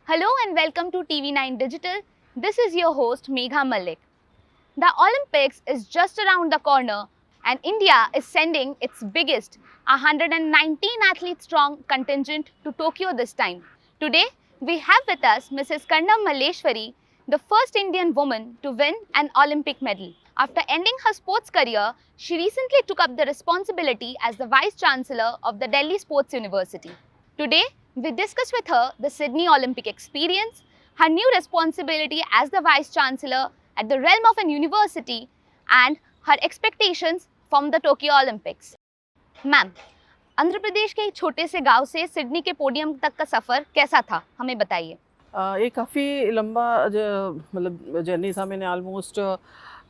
Hello and welcome to TV9 Digital. This is your host Megha Malik. The Olympics is just around the corner and India is sending its biggest 119 athlete strong contingent to Tokyo this time. Today we have with us Mrs. Karnam Malleshwari, the first Indian woman to win an Olympic medal. After ending her sports career, she recently took up the responsibility as the Vice Chancellor of the Delhi Sports University. Today, we discuss with her the Sydney Olympic experience, her new responsibility as the Vice Chancellor at the realm of an university, and her expectations from the Tokyo Olympics. Ma'am, Andhra Pradesh के एक छोटे से गांव से Sydney के podium तक का सफ़र कैसा था? हमें बताइए। ये काफ़ी लंबा मतलब जर्नी था। मैंने ऑलमोस्ट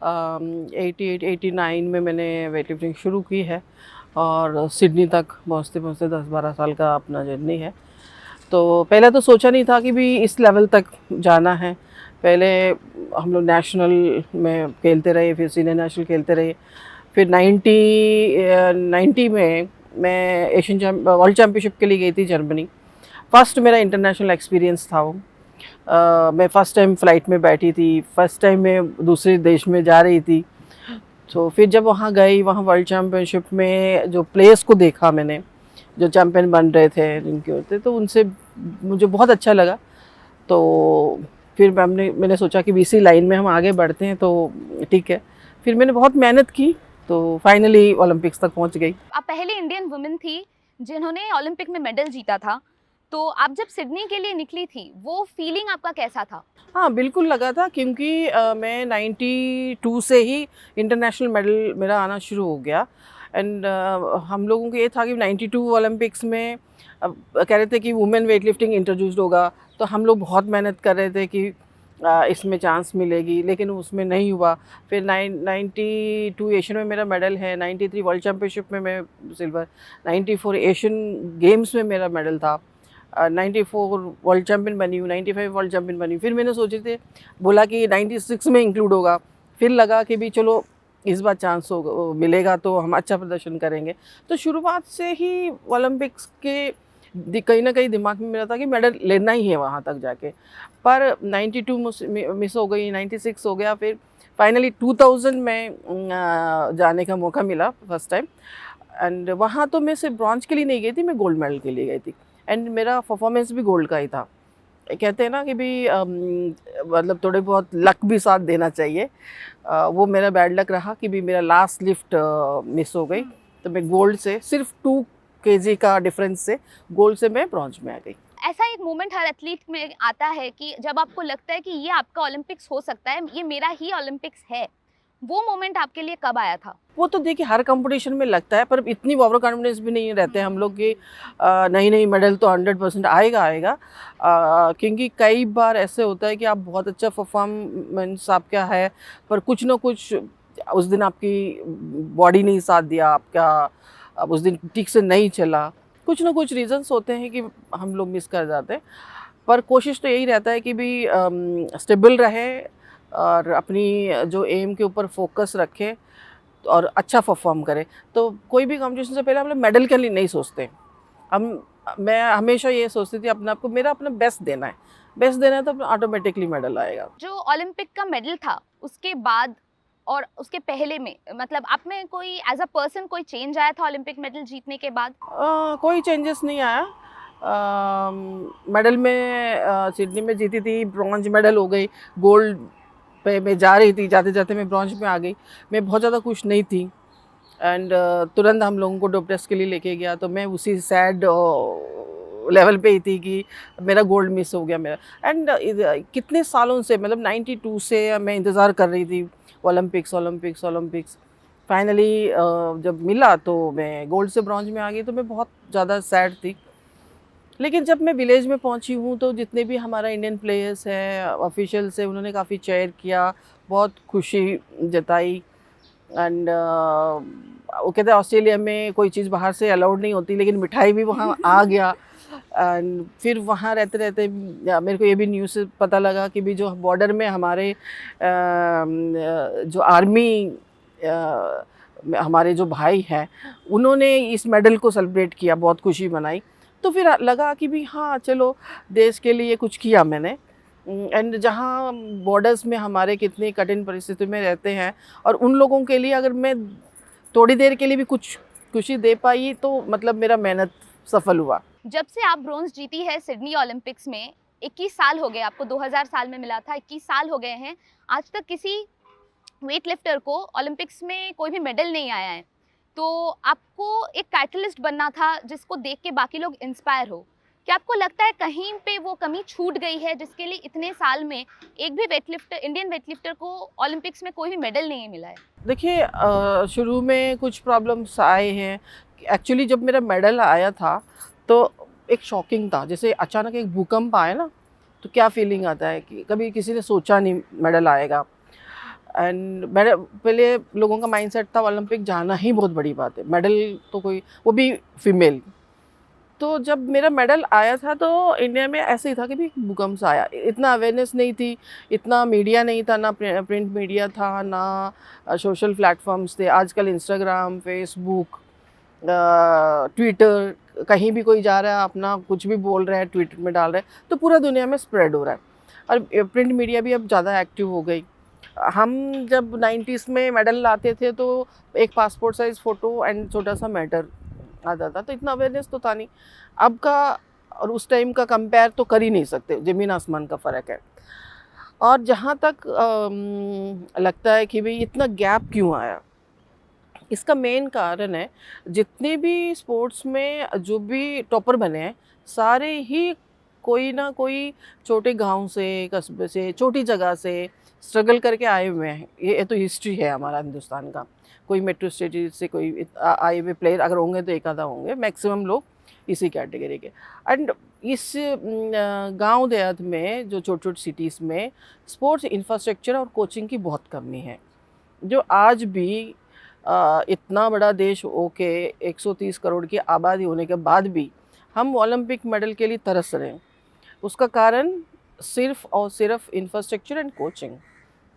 88-89 में मैंने वेट लिफ्टिंग शुरू की है और सिडनी तक पहुँचते पहुँचते 10-12 साल का अपना जर्नी है। तो पहले तो सोचा नहीं था कि भी इस लेवल तक जाना है। पहले हम लोग नेशनल में खेलते रहे, फिर सीनियर नेशनल खेलते रहे, फिर 90 में मैं वर्ल्ड चैम्पियनशिप के लिए गई थी जर्मनी। फ़र्स्ट मेरा इंटरनेशनल एक्सपीरियंस था वो। मैं फ़र्स्ट टाइम फ़्लाइट में बैठी थी, फ़र्स्ट टाइम मैं दूसरे देश में जा रही थी। तो फिर जब वहाँ गई, वहाँ वर्ल्ड चैम्पियनशिप में जो प्लेयर्स को देखा मैंने, जो चैम्पियन बन रहे थे जिनके होते, तो उनसे मुझे बहुत अच्छा लगा। तो फिर मैंने सोचा कि इसी लाइन में हम आगे बढ़ते हैं तो ठीक है। फिर मैंने बहुत मेहनत की तो फाइनली ओलंपिक्स तक पहुंच गई। आप पहली इंडियन वुमेन थी जिन्होंने ओलंपिक में मेडल जीता था, तो आप जब सिडनी के लिए निकली थी, वो फीलिंग आपका कैसा था? हाँ, बिल्कुल लगा था क्योंकि मैं 92 से ही इंटरनेशनल मेडल मेरा आना शुरू हो गया। एंड हम लोगों को ये था कि 92 ओलंपिक्स में कह रहे थे कि वुमेन वेट लिफ्टिंग इंट्रोड्यूस्ड होगा, तो हम लोग बहुत मेहनत कर रहे थे कि इसमें चांस मिलेगी, लेकिन उसमें नहीं हुआ। फिर 92 एशियन में मेरा मेडल है, 93 वर्ल्ड चैम्पियनशिप में मैं सिल्वर, 94 एशियन गेम्स में मेरा मेडल था, 94 वर्ल्ड चैम्पियन बनी हूँ, 95 वर्ल्ड चैम्पियन बनी हूँ। फिर मैंने सोचे थे, बोला कि 96 में इंक्लूड होगा। फिर लगा कि भी चलो इस बार चांस हो मिलेगा तो हम अच्छा प्रदर्शन करेंगे। तो शुरुआत से ही ओलंपिक्स के कहीं ना कहीं दिमाग में मेरा था कि मेडल लेना ही है वहाँ तक जाके। पर 92 मिस हो गई, 96 हो गया, फिर फाइनली 2000 में जाने का मौका मिला फर्स्ट टाइम। एंड वहाँ तो मैं सिर्फ ब्रॉन्ज के लिए नहीं गई थी, मैं गोल्ड मेडल के लिए गई थी। एंड मेरा परफॉर्मेंस भी गोल्ड का ही था। कहते हैं ना कि भी मतलब थोड़े बहुत लक भी साथ देना चाहिए। वो मेरा बैड लक रहा कि भी मेरा लास्ट लिफ्ट मिस हो गई, तो मैं गोल्ड से सिर्फ 2 केजी का डिफरेंस से गोल्ड से मैं ब्रॉन्ज में आ गई। ऐसा एक मोमेंट हर एथलीट में आता है कि जब आपको लगता है कि ये आपका ओलंपिक्स हो सकता है, ये मेरा ही ओलंपिक्स है। वो मोमेंट आपके लिए कब आया था? वो तो देखिए हर कंपटीशन में लगता है, पर इतनी ओवर कॉन्फिडेंस भी नहीं रहते हम लोग कि नहीं मेडल तो 100% आएगा। क्योंकि कई बार ऐसे होता है कि आप बहुत अच्छा परफॉर्मेंस आपका है, पर कुछ ना कुछ उस दिन आपकी बॉडी नहीं साथ दिया, आपका अब उस दिन ठीक से नहीं चला, कुछ ना कुछ रीजंस होते हैं कि हम लोग मिस कर जाते हैं। पर कोशिश तो यही रहता है कि भी स्टेबल रहे और अपनी जो एम के ऊपर फोकस रखें और अच्छा परफॉर्म करें। तो कोई भी कंपटीशन से पहले हम लोग मेडल के लिए नहीं सोचते। मैं हमेशा ये सोचती थी अपने आप को, मेरा अपना बेस्ट देना है तो ऑटोमेटिकली मेडल आएगा। जो ओलंपिक का मेडल था, उसके बाद और उसके पहले में मतलब आप में कोई एज अ पर्सन कोई चेंज आया था ओलंपिक मेडल जीतने के बाद? कोई चेंजेस नहीं आया। मेडल में सिडनी में जीती थी, ब्रॉन्ज मेडल हो गई, गोल्ड पे मैं जा रही थी, जाते जाते मैं ब्रॉन्ज में आ गई। मैं बहुत ज़्यादा खुश नहीं थी। एंड तुरंत हम लोगों को डोप टेस्ट के लिए लेके गया, तो मैं उसी सैड लेवल पे ही थी कि मेरा गोल्ड मिस हो गया मेरा। एंड कितने सालों से, मतलब 92 से मैं इंतज़ार कर रही थी ओलंपिक्स। फाइनली जब मिला तो मैं गोल्ड से ब्रॉन्ज में आ गई, तो मैं बहुत ज़्यादा सैड थी। लेकिन जब मैं विलेज में पहुंची हूँ तो जितने भी हमारा इंडियन प्लेयर्स हैं, ऑफिशियल्स हैं, उन्होंने काफ़ी चेयर किया, बहुत खुशी जताई। एंड वो कहते हैं ऑस्ट्रेलिया में कोई चीज़ बाहर से अलाउड नहीं होती, लेकिन मिठाई भी वहाँ आ गया। एंड फिर वहाँ रहते रहते मेरे को ये भी न्यूज़ से पता लगा कि भी जो बॉर्डर में हमारे जो आर्मी हमारे जो भाई हैं, उन्होंने इस मेडल को सेलिब्रेट किया, बहुत खुशी मनाई। तो फिर लगा कि भी हाँ चलो देश के लिए कुछ किया मैंने। एंड जहाँ बॉर्डर्स में हमारे कितनी कठिन परिस्थिति में रहते हैं, और उन लोगों के लिए अगर मैं थोड़ी देर के लिए भी कुछ खुशी दे पाई तो मतलब मेरा मेहनत सफल हुआ। जब से आप ब्रॉन्ज जीती है सिडनी ओलंपिक्स में, 21 साल हो गए आपको, 2000 साल में मिला था, 21 साल हो गए हैं, आज तक किसी वेट लिफ्टर को ओलंपिक्स में कोई भी मेडल नहीं आया है। तो आपको एक कैटलिस्ट बनना था जिसको देख के बाकी लोग इंस्पायर हो। क्या आपको लगता है कहीं पे वो कमी छूट गई है जिसके लिए इतने साल में एक भी वेटलिफ्टर, इंडियन वेटलिफ्टर को ओलंपिक्स में कोई भी मेडल नहीं मिला है? देखिए शुरू में कुछ प्रॉब्लम्स आए हैं। एक्चुअली जब मेरा मेडल आया था तो एक शॉकिंग था, जैसे अचानक एक भूकंप आया ना, तो क्या फीलिंग आता है कि कभी किसी ने सोचा नहीं मेडल आएगा। एंड मेरे पहले लोगों का माइंडसेट था ओलंपिक जाना ही बहुत बड़ी बात है, मेडल तो कोई, वो भी फीमेल। तो जब मेरा मेडल आया था तो इंडिया में ऐसे ही था कि भी भूकंप सा आया, इतना अवेयरनेस नहीं थी, इतना मीडिया नहीं था, ना प्रिंट मीडिया था, ना सोशल प्लेटफॉर्म्स थे। आजकल इंस्टाग्राम, फेसबुक, ट्विटर, कहीं भी कोई जा रहा है अपना कुछ भी बोल रहा है, ट्विटर में डाल रहा है, तो पूरा दुनिया में स्प्रेड हो रहा है। और प्रिंट मीडिया भी अब ज़्यादा एक्टिव हो गई। हम जब 90s में मेडल लाते थे तो एक पासपोर्ट साइज़ फ़ोटो एंड छोटा सा मेडल आता था, तो इतना अवेयरनेस तो था नहीं। अब का और उस टाइम का कंपेयर तो कर ही नहीं सकते, ज़मीन आसमान का फ़र्क है। और जहाँ तक लगता है कि भाई इतना गैप क्यों आया, इसका मेन कारण है जितने भी स्पोर्ट्स में जो भी टॉपर बने हैं, सारे ही कोई ना कोई छोटे गांव से, कस्बे से, छोटी जगह से स्ट्रगल करके आए हुए हैं। ये तो हिस्ट्री है हमारा हिंदुस्तान का। कोई मेट्रो सिटी से कोई आए हुए प्लेयर अगर होंगे तो एक आधा होंगे, मैक्सिमम लोग इसी कैटेगरी के। एंड इस गांव देहात में जो छोटी छोटी सिटीज़ में स्पोर्ट्स इंफ्रास्ट्रक्चर और कोचिंग की बहुत कमी है, जो आज भी इतना बड़ा देश होके 130 करोड़ की आबादी होने के बाद भी हम ओलंपिक मेडल के लिए तरस रहे हैं। उसका कारण सिर्फ और सिर्फ इंफ्रास्ट्रक्चर एंड कोचिंग।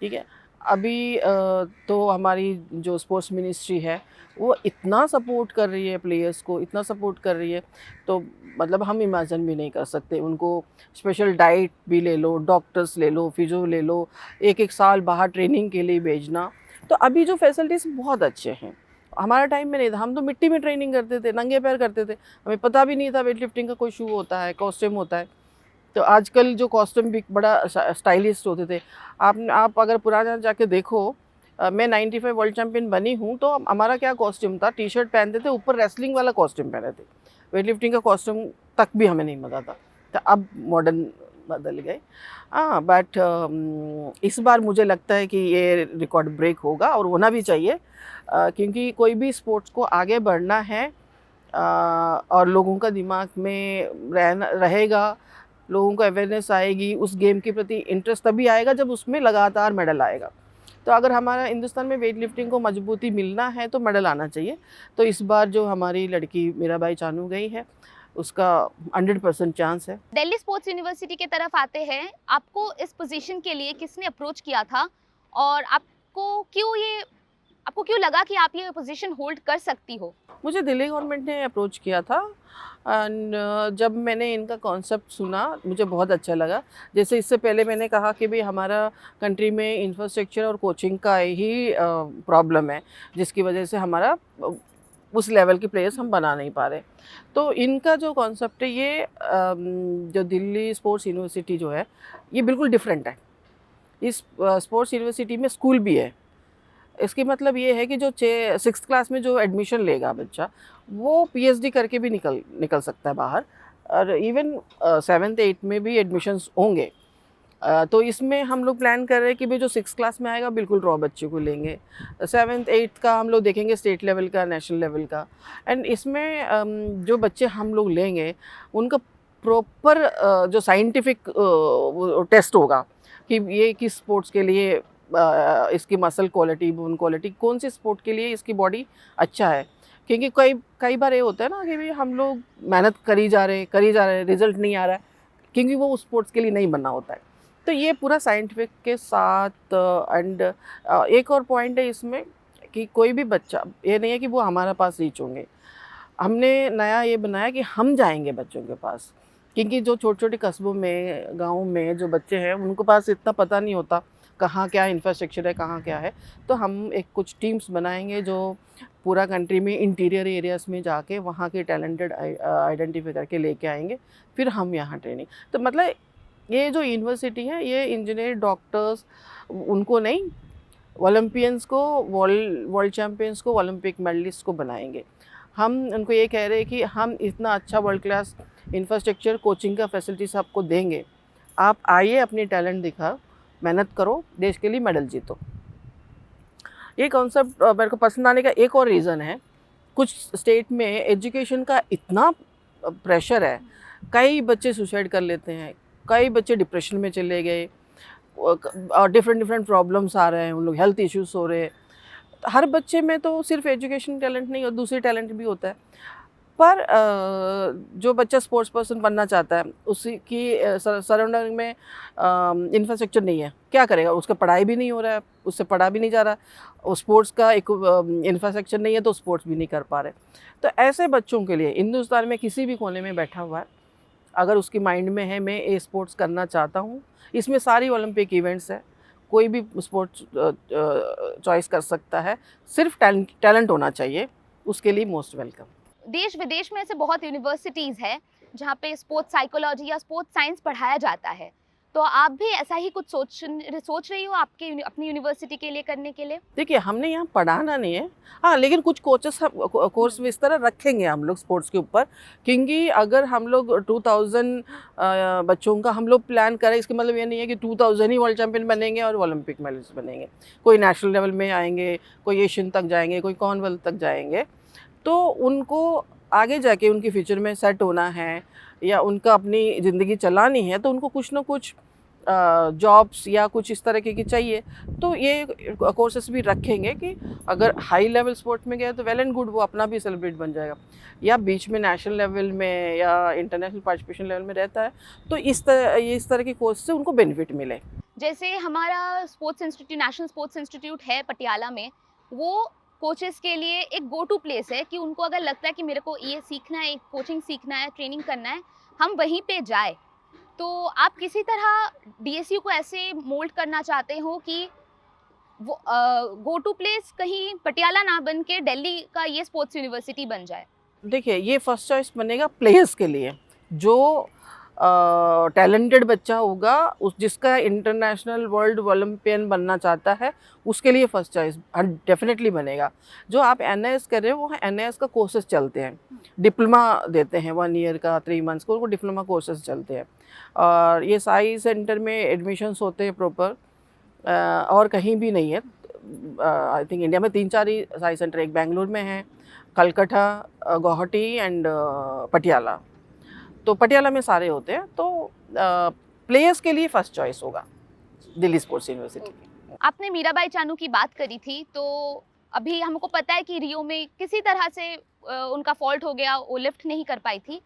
ठीक है, अभी तो हमारी जो स्पोर्ट्स मिनिस्ट्री है वो इतना सपोर्ट कर रही है प्लेयर्स को, इतना सपोर्ट कर रही है, तो मतलब हम इमेजिन भी नहीं कर सकते। उनको स्पेशल डाइट भी ले लो, डॉक्टर्स ले लो, फिजियो ले लो, एक एक साल बाहर ट्रेनिंग के लिए भेजना। तो अभी जो फैसिलिटीज़ बहुत अच्छे हैं, हमारा टाइम में नहीं था। हम तो मिट्टी में ट्रेनिंग करते थे, नंगे पैर करते थे, हमें पता भी नहीं था वेट लिफ्टिंग का कोई शू होता है, कॉस्ट्यूम होता है। तो आजकल जो कॉस्ट्यूम भी बड़ा स्टाइलिस्ट होते थे। आप अगर पुराना जाके देखो, मैं 95 वर्ल्ड चैम्पियन बनी हूँ, तो हमारा क्या कॉस्ट्यूम था, टी शर्ट पहनते थे, ऊपर रेसलिंग वाला कॉस्ट्यूम पहने थे, वेट लिफ्टिंग का कॉस्ट्यूम तक भी हमें नहीं पता था। तो अब मॉडर्न बदल गए। हाँ, बट इस बार मुझे लगता है कि ये रिकॉर्ड ब्रेक होगा, और होना भी चाहिए, क्योंकि कोई भी स्पोर्ट्स को आगे बढ़ना है और लोगों का दिमाग में रहेगा, लोगों को अवेयरनेस आएगी, उस गेम के प्रति इंटरेस्ट तभी आएगा जब उसमें लगातार मेडल आएगा। तो अगर हमारा हिंदुस्तान में वेट लिफ्टिंग को मजबूती मिलना है तो मेडल आना चाहिए। तो इस बार जो हमारी लड़की मीराबाई चानू गई है उसका 100% चांस है। दिल्ली स्पोर्ट्स यूनिवर्सिटी की तरफ आते हैं, आपको इस पोजीशन के लिए किसने अप्रोच किया था और आपको क्यों लगा कि आप ये पोजीशन होल्ड कर सकती हो? मुझे दिल्ली गवर्नमेंट ने अप्रोच किया था, एंड जब मैंने इनका कॉन्सेप्ट सुना मुझे बहुत अच्छा लगा। जैसे इससे पहले मैंने कहा कि भाई हमारा कंट्री में इंफ्रास्ट्रक्चर और कोचिंग का ही प्रॉब्लम है, जिसकी वजह से हमारा उस लेवल के प्लेयर्स हम बना नहीं पा रहे। तो इनका जो कॉन्सेप्ट है ये जो दिल्ली स्पोर्ट्स यूनिवर्सिटी जो है ये बिल्कुल डिफरेंट है। इस स्पोर्ट्स यूनिवर्सिटी में स्कूल भी है। इसकी मतलब ये है कि जो 6th क्लास में जो एडमिशन लेगा बच्चा, वो पीएचडी करके भी निकल सकता है बाहर, और इवन 7th 8th में भी एडमिशन्स होंगे। तो इसमें हम लोग प्लान कर रहे हैं कि भाई जो 6th क्लास में आएगा बिल्कुल रॉ बच्चे को लेंगे, 7th 8th का हम लोग देखेंगे स्टेट लेवल का, नेशनल लेवल का। एंड इसमें जो बच्चे हम लोग लेंगे उनका प्रॉपर जो साइंटिफिक टेस्ट होगा कि ये किस स्पोर्ट्स के लिए इसकी मसल क्वालिटी, बोन क्वालिटी, कौन सी स्पोर्ट के लिए इसकी बॉडी अच्छा है। क्योंकि कई बार ये होता है ना कि भाई हम लोग मेहनत करी जा रहे हैं, रिजल्ट नहीं आ रहा है, क्योंकि वो उस स्पोर्ट्स के लिए नहीं बनना होता है। तो ये पूरा साइंटिफिक के साथ। एंड एक और पॉइंट है इसमें कि कोई भी बच्चा, ये नहीं है कि वो हमारे पास रीच होंगे, हमने नया ये बनाया कि हम जाएंगे बच्चों के पास, क्योंकि जो छोटे छोटे कस्बों में, गाँव में जो बच्चे हैं उनके पास इतना पता नहीं होता कहाँ क्या इंफ्रास्ट्रक्चर है, कहाँ क्या है। तो हम एक कुछ टीम्स बनाएंगे जो पूरा कंट्री में इंटीरियर एरियाज़ में जाके वहाँ के टैलेंटेड आइडेंटिफाई करके लेके आएंगे, फिर हम यहाँ ट्रेनिंग। तो मतलब ये जो यूनिवर्सिटी है ये इंजीनियर, डॉक्टर्स उनको नहीं, ओलंपियंस को, वर्ल्ड चैम्पियंस को, ओलंपिक मेडलिस्ट को बनाएंगे। हम उनको ये कह रहे हैं कि हम इतना अच्छा वर्ल्ड क्लास इंफ्रास्ट्रक्चर, कोचिंग का फैसिलिटीज आपको देंगे, आप आइए, अपनी टैलेंट दिखाओ, मेहनत करो, देश के लिए मेडल जीतो। ये कॉन्सेप्ट मेरे को पसंद आने का एक और रीज़न है, कुछ स्टेट में एजुकेशन का इतना प्रेशर है, कई बच्चे सुसाइड कर लेते हैं, कई बच्चे डिप्रेशन में चले गए, और डिफरेंट प्रॉब्लम्स आ रहे हैं, उन लोग हेल्थ इश्यूज हो रहे हैं। हर बच्चे में तो सिर्फ एजुकेशन टैलेंट नहीं और दूसरे टैलेंट भी होता है, पर जो बच्चा स्पोर्ट्स पर्सन बनना चाहता है उसी की सराउंडिंग में इंफ्रास्ट्रक्चर नहीं है, क्या करेगा? उसका पढ़ाई भी नहीं हो रहा है, उससे पढ़ा भी नहीं जा रहा, और स्पोर्ट्स का एक इंफ्रास्ट्रक्चर नहीं है तो स्पोर्ट्स भी नहीं कर पा रहे। तो ऐसे बच्चों के लिए हिंदुस्तान में किसी भी कोने में बैठा हुआ है, अगर उसकी माइंड में है मैं ये स्पोर्ट्स करना चाहता हूँ, इसमें सारी ओलंपिक इवेंट्स है, कोई भी स्पोर्ट्स चॉइस कर सकता है, सिर्फ टैलेंट होना चाहिए, उसके लिए मोस्ट वेलकम। देश विदेश में ऐसे बहुत यूनिवर्सिटीज़ है जहाँ पे स्पोर्ट्स साइकोलॉजी या स्पोर्ट्स साइंस पढ़ाया जाता है, तो आप भी ऐसा ही कुछ सोच रही हो आपके अपनी यूनिवर्सिटी के लिए करने के लिए? देखिए, हमने यहाँ पढ़ाना नहीं है, हाँ, लेकिन कुछ कोर्स इस तरह रखेंगे हम लोग स्पोर्ट्स के ऊपर, क्योंकि अगर हम लोग 2000 बच्चों का हम लोग प्लान करें, इसका मतलब ये नहीं है कि 2000 ही वर्ल्ड चैम्पियन बनेंगे और ओलंपिक मेडलिस्ट बनेंगे। कोई नेशनल लेवल में आएंगे, कोई एशियन तक जाएंगे, कोई कॉमनवेल्थ तक जाएंगे। तो उनको आगे जाके उनके फ्यूचर में सेट होना है या उनका अपनी ज़िंदगी चलानी है, तो उनको कुछ ना कुछ जॉब्स या कुछ इस तरह की चाहिए। तो ये कोर्सेस भी रखेंगे कि अगर हाई लेवल स्पोर्ट्स में गया तो वेल एंड गुड, वो अपना भी सेलिब्रेट बन जाएगा, या बीच में नेशनल लेवल में या इंटरनेशनल पार्टिसिपेशन लेवल में रहता है तो इस तरह के कोर्स से उनको बेनिफिट मिले। जैसे हमारा sports institute, national sports institute है पटियाला में, वो कोचेस के लिए एक गो टू प्लेस है कि उनको अगर लगता है कि मेरे को ये सीखना है, कोचिंग सीखना है, ट्रेनिंग करना है, हम वहीं पे जाए। तो आप किसी तरह डीएसयू को ऐसे मोल्ड करना चाहते हो कि वो गो टू प्लेस कहीं पटियाला ना बन के दिल्ली का ये स्पोर्ट्स यूनिवर्सिटी बन जाए? देखिए, ये फर्स्ट चॉइस बनेगा प्लेयर्स के लिए, जो टैलेंटेड बच्चा होगा, उस जिसका इंटरनेशनल वर्ल्ड ओलंपियन बनना चाहता है, उसके लिए फर्स्ट चॉइस डेफिनेटली बनेगा। जो आप एनआईएस कर रहे हो, वो एनआईएस का कोर्सेज चलते हैं, डिप्लोमा देते हैं 1 ईयर का, 3 मंथ्स को, वो डिप्लोमा कोर्सेज चलते हैं, और ये साई सेंटर में एडमिशन्स होते हैं प्रॉपर, और कहीं भी नहीं है। आई थिंक इंडिया में 3-4 ही साई सेंटर, एक बेंगलुरु में है, कलकत्ता, गुवाहाटी एंड पटियाला। तो पटियाला में सारे होते हैं, तो प्लेयर्स के लिए फर्स्ट चॉइस होगा दिल्ली स्पोर्ट्स यूनिवर्सिटी। आपने मीराबाई चानू की बात करी थी, तो अभी हमको पता है कि रियो में किसी तरह से उनका फॉल्ट हो गया, वो लिफ्ट नहीं कर पाई थी,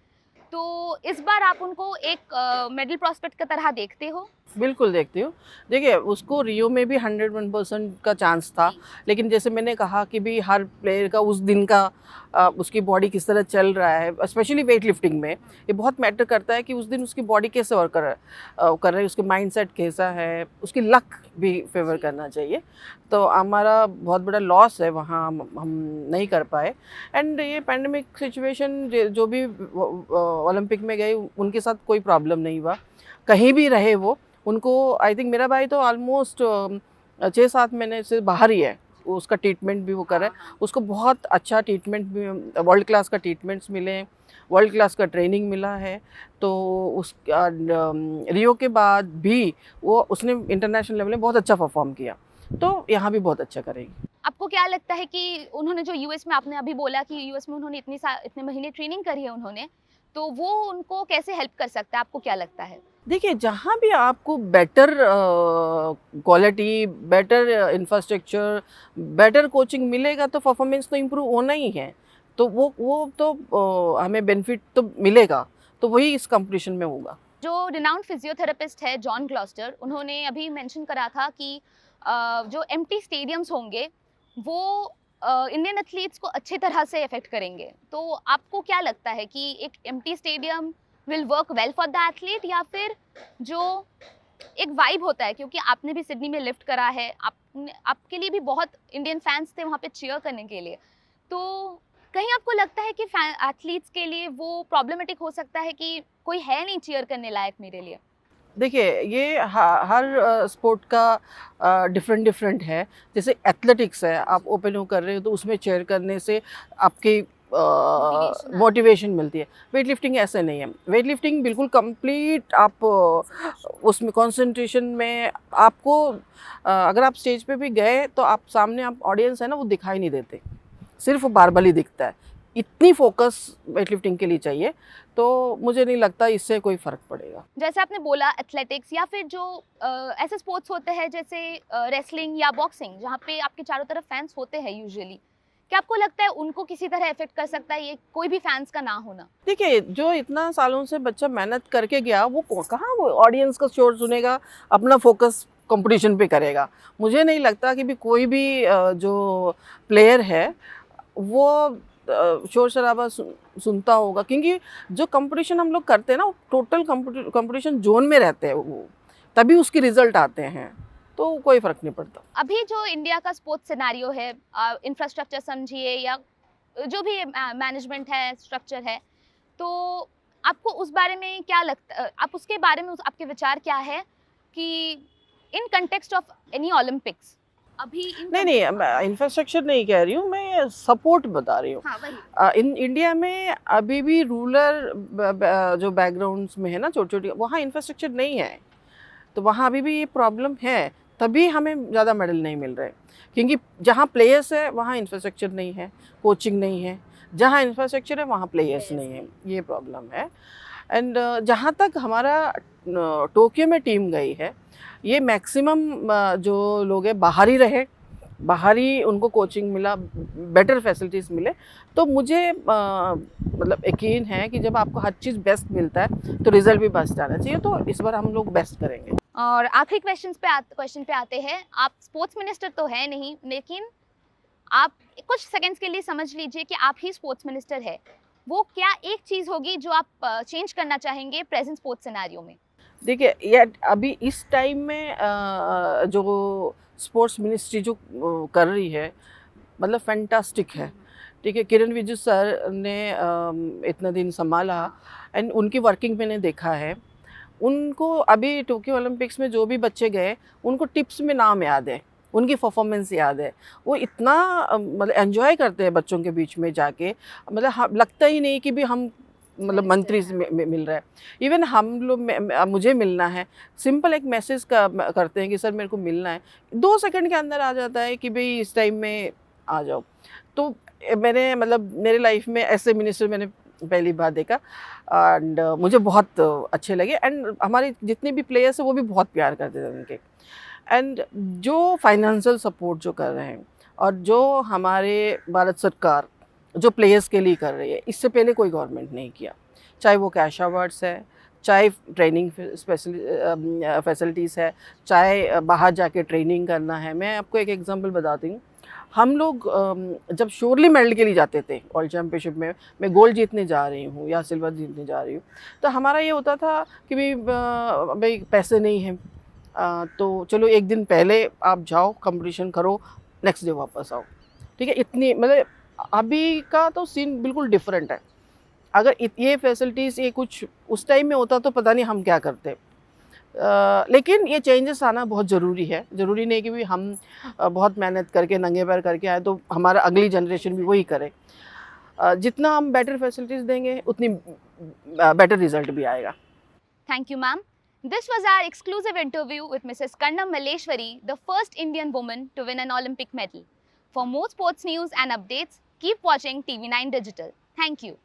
तो इस बार आप उनको एक मेडल प्रॉस्पेक्ट की तरह देखते हो? बिल्कुल देखती हूँ। देखिए, उसको रियो में भी 101% का चांस था, लेकिन जैसे मैंने कहा कि भी हर प्लेयर का उस दिन का उसकी बॉडी किस तरह चल रहा है, स्पेशली वेट लिफ्टिंग में ये बहुत मैटर करता है कि उस दिन उसकी बॉडी कैसे वर्क कर रहा है, उसके माइंडसेट कैसा है, उसकी लक भी फेवर करना चाहिए। तो हमारा बहुत बड़ा लॉस है, वहाँ हम नहीं कर पाए। एंड ये पैंडमिक सिचुएशन, जो भी ओलंपिक में गए उनके साथ कोई प्रॉब्लम नहीं हुआ, कहीं भी रहे वो, उनको आई थिंक मेरा भाई तो ऑलमोस्ट 6-7 महीने से बाहर ही है, उसका ट्रीटमेंट भी वो कर रहा है, उसको बहुत अच्छा ट्रीटमेंट भी, वर्ल्ड क्लास का ट्रीटमेंट्स मिले हैं, वर्ल्ड क्लास का ट्रेनिंग मिला है। तो उस रियो के बाद भी वो उसने इंटरनेशनल लेवल में बहुत अच्छा परफॉर्म किया, तो यहाँ भी बहुत अच्छा करेगी। आपको क्या लगता है कि उन्होंने जो यूएस में, आपने अभी बोला कि यूएस में उन्होंने इतने महीने ट्रेनिंग करी है उन्होंने, तो वो उनको कैसे हेल्प कर सकता है, आपको क्या लगता है? देखिए, जहाँ भी आपको better quality, better infrastructure, better coaching मिलेगा तो परफॉर्मेंस तो इम्प्रूव होना ही है, तो वो तो हमें बेनिफिट तो मिलेगा, तो वही इस कंपटीशन में होगा। जो रिनाउंड फिजियोथेरेपिस्ट है जॉन ग्लॉस्टर, उन्होंने अभी मेंशन करा था कि जो एम्प्टी स्टेडियम्स होंगे वो इंडियन एथलीट्स को अच्छे तरह से इफेक्ट करेंगे। तो आपको क्या लगता है कि एक empty stadium will work well for the athlete, या फिर जो एक वाइब होता है, क्योंकि आपने भी सिडनी में लिफ्ट करा है, आपके लिए भी बहुत इंडियन फैंस थे वहाँ पे चीयर करने के लिए, तो कहीं आपको लगता है कि एथलीट्स के लिए वो प्रॉब्लमेटिक हो सकता है कि कोई है नहीं चीयर करने लायक मेरे लिए? देखिए, ये हर स्पोर्ट का डिफरेंट डिफरेंट है। जैसे एथलेटिक्स है, आप ओपन हो कर रहे हो तो उसमें चेयर करने से आपकी मोटिवेशन मिलती है। वेट लिफ्टिंग ऐसे नहीं है। वेट लिफ्टिंग बिल्कुल कंप्लीट आप उसमें कंसंट्रेशन में आपको अगर आप स्टेज पे भी गए तो आप सामने आप ऑडियंस है ना, वो दिखाई नहीं देते, सिर्फ बारबल ही दिखता है। इतनी फोकस वेट लिफ्टिंग के लिए चाहिए, तो मुझे नहीं लगता इससे कोई फ़र्क पड़ेगा। जैसे आपने बोला एथलेटिक्स, या फिर जो ऐसे स्पोर्ट्स होते हैं जैसे रेसलिंग या बॉक्सिंग, जहाँ पे आपके चारों तरफ फैंस होते हैं यूजुअली, क्या आपको लगता है उनको किसी तरह इफेक्ट कर सकता है ये कोई भी फैंस का ना होना? देखिए, जो इतना सालों से बच्चा मेहनत करके गया, वो कहाँ वो ऑडियंस का शोर सुनेगा, अपना फोकस कंपटीशन पे करेगा। मुझे नहीं लगता कि भी कोई भी जो प्लेयर है वो शोर शराबा सुनता होगा, क्योंकि जो कंपटीशन हम लोग करते हैं ना, वो टोटल कंपटीशन जोन में रहते हैं, वो तभी उसके रिजल्ट आते हैं, तो कोई फ़र्क नहीं पड़ता। अभी जो इंडिया का स्पोर्ट्स सिनेरियो है, इंफ्रास्ट्रक्चर समझिए या जो भी मैनेजमेंट है, स्ट्रक्चर है, तो आपको उस बारे में क्या लगता, आप उसके बारे में आपके विचार क्या है कि in context of any Olympics अभी नहीं, इंफ्रास्ट्रक्चर नहीं कह रही हूँ मैं, सपोर्ट बता रही हूँ। हाँ, वही। इन इंडिया में अभी भी रूरल जो बैकग्राउंड्स में है ना, छोटी छोटी, वहाँ इंफ्रास्ट्रक्चर नहीं है, तो वहाँ अभी भी ये प्रॉब्लम है, तभी हमें ज़्यादा मेडल नहीं मिल रहे, क्योंकि जहाँ प्लेयर्स है वहाँ इंफ्रास्ट्रक्चर नहीं है, कोचिंग नहीं है। जहाँ इंफ्रास्ट्रक्चर है वहाँ प्लेयर्स नहीं है, ये प्रॉब्लम है। एंड जहाँ तक हमारा टोक्यो में टीम गई है, ये मैक्सिमम जो लोग हैं बाहर ही रहे, बाहर ही उनको कोचिंग मिला, बेटर फैसिलिटीज़ मिले, तो मुझे मतलब यकीन है कि जब आपको हर चीज़ बेस्ट मिलता है तो रिजल्ट भी बेस्ट आना चाहिए, तो इस बार हम लोग बेस्ट करेंगे। और आखिरी क्वेश्चन पे आते हैं। आप स्पोर्ट्स मिनिस्टर तो है नहीं, लेकिन आप कुछ सेकंड्स के लिए समझ लीजिए कि आप ही स्पोर्ट्स मिनिस्टर है, वो क्या एक चीज़ होगी जो आप चेंज करना चाहेंगे प्रेजेंट स्पोर्ट्स सिनेरियो में? देखिए, ये अभी इस टाइम में जो स्पोर्ट्स मिनिस्ट्री जो कर रही है, मतलब फैंटास्टिक है। ठीक है, किरण रिजिजू सर ने इतना दिन संभाला, एंड उनकी वर्किंग मैंने देखा है। उनको अभी टोक्यो ओलंपिक्स में जो भी बच्चे गए, उनको टिप्स में नाम याद है, उनकी परफॉर्मेंस याद है। वो इतना मतलब एंजॉय करते हैं बच्चों के बीच में जाके, मतलब लगता ही नहीं कि भी हम मतलब मंत्री से मिल रहा है। इवन हम लोग मुझे मिलना है, सिंपल एक मैसेज करते हैं कि सर मेरे को मिलना है, 2 सेकंड के अंदर आ जाता है कि भाई इस टाइम में आ जाओ। तो मैंने मतलब मेरे लाइफ में ऐसे मिनिस्टर मैंने पहली बार देखा, एंड मुझे बहुत अच्छे लगे, एंड हमारे जितने भी प्लेयर्स हैं वो भी बहुत प्यार करते थे उनके। एंड जो फाइनेंशियल सपोर्ट जो कर रहे हैं, और जो हमारे भारत सरकार जो प्लेयर्स के लिए कर रही है, इससे पहले कोई गवर्नमेंट नहीं किया। चाहे वो कैश अवार्ड्स है, चाहे ट्रेनिंग फैसिलिटीज़ है, चाहे बाहर जाके ट्रेनिंग करना है। मैं आपको एक एग्जांपल बताती हूँ। हम लोग जब श्योरली मेडल के लिए जाते थे वर्ल्ड चैम्पियनशिप में, मैं गोल्ड जीतने जा रही हूँ या सिल्वर जीतने जा रही हूँ, तो हमारा ये होता था कि भाई पैसे नहीं हैं, तो चलो एक दिन पहले आप जाओ, कंपटीशन करो, नेक्स्ट डे वापस आओ। ठीक है, इतनी मतलब अभी का तो सीन बिल्कुल डिफरेंट है। अगर ये फैसिलिटीज़ ये कुछ उस टाइम में होता तो पता नहीं हम क्या करते। लेकिन ये चेंजेस आना बहुत ज़रूरी है। ज़रूरी नहीं कि भी हम बहुत मेहनत करके नंगे पैर करके आए तो हमारा अगली जनरेशन भी वही करे। जितना हम बेटर फैसिलिटीज़ देंगे उतनी बेटर रिजल्ट भी आएगा। Thank you, ma'am. This was our exclusive interview with Mrs. Karnam Malleshwari, the first Indian woman to win an Olympic medal. For more sports news and updates, keep watching TV9 Digital. Thank you.